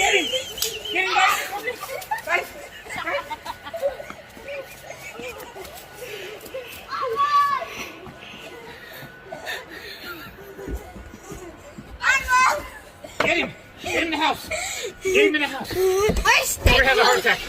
Get him! Get him, guys! Guys! Get him! Get him in the house! Get him in the house! We're having a heart attack!